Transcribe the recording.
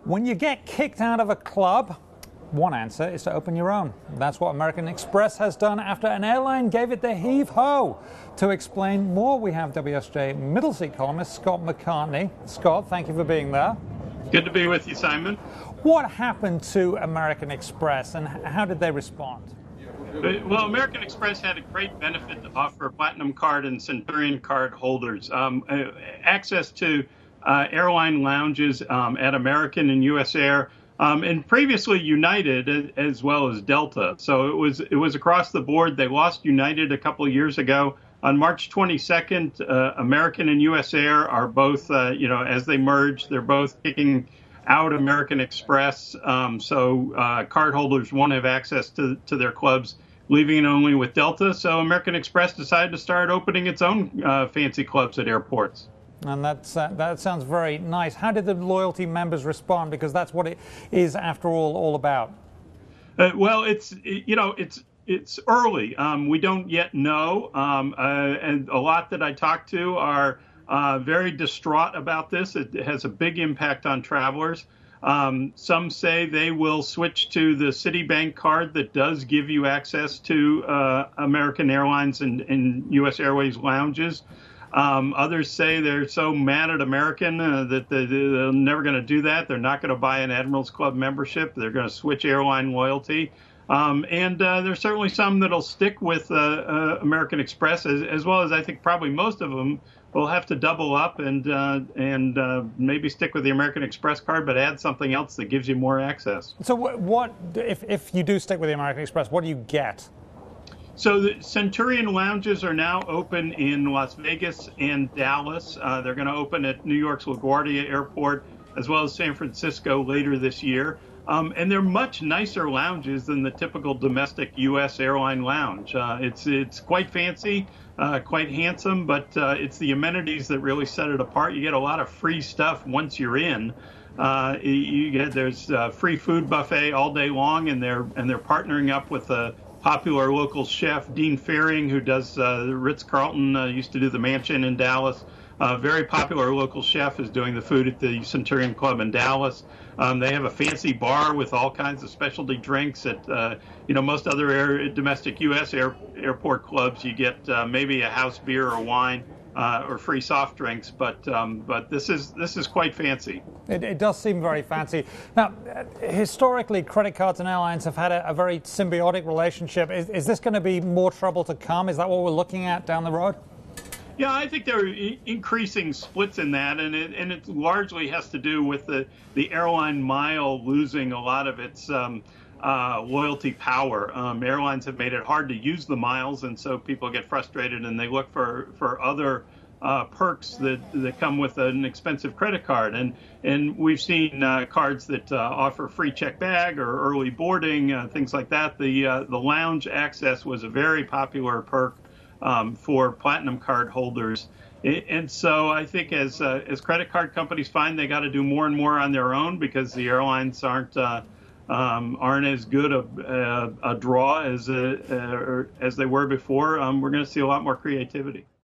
When you get kicked out of a club, one answer is to open your own. That's what American Express has done after an airline gave it the heave-ho. To explain more, we have WSJ middle seat columnist Scott McCartney. Scott, thank you for being there. Good to be with you, Simon. What happened to American Express and how did they respond? Well, American Express had a great benefit to offer Platinum Card and Centurion Card holders. Access to airline lounges at American and US Air, and previously United as well as Delta. So it was across the board. They lost United a couple of years ago. On March 22nd, American and US Air are both, as they merge, they're both kicking out American Express. So cardholders won't have access to their clubs, leaving it only with Delta. So American Express decided to start opening its own fancy clubs at airports. And that sounds very nice. How did the loyalty members respond? Because that's what it is, after all about. Well, it's early. We don't yet know, and a lot that I talked to are very distraught about this. It has a big impact on travelers. Some say they will switch to the Citibank card that does give you access to American Airlines and U.S. Airways lounges. Others say they're so mad at American that they're never going to do that. They're not going to buy an Admirals Club membership. They're going to switch airline loyalty. And there's certainly some that'll stick with American Express, as well as I think probably most of them will have to double up and maybe stick with the American Express card, but add something else that gives you more access. So what if you do stick with the American Express, what do you get? So the Centurion lounges are now open in Las Vegas and Dallas. They're going to open at New York's LaGuardia Airport, as well as San Francisco later this year. And they're much nicer lounges than the typical domestic U.S. airline lounge. It's quite fancy, quite handsome, but it's the amenities that really set it apart. You get a lot of free stuff once you're in. There's free food buffet all day long, and they're partnering up with a popular local chef, Dean Fearing, who does the Ritz-Carlton, used to do the Mansion in Dallas. Very popular local chef is doing the food at the Centurion Club in Dallas. They have a fancy bar with all kinds of specialty drinks. At most other domestic U.S. airport clubs, you get maybe a house beer or wine or free soft drinks, but this is quite fancy. It does seem very fancy. Now, historically, credit cards and airlines have had a very symbiotic relationship. Is this going to be more trouble to come? Is that what we're looking at down the road? Yeah, I think there are increasing splits in that, and it largely has to do with the airline mile losing a lot of its loyalty power. Airlines have made it hard to use the miles, and so people get frustrated and they look for other perks that come with an expensive credit card. And we've seen cards that offer free check bag or early boarding, things like that. The lounge access was a very popular perk for Platinum Card holders. And so I think as credit card companies find they got to do more and more on their own because the airlines aren't as good a draw as they were before, we're going to see a lot more creativity.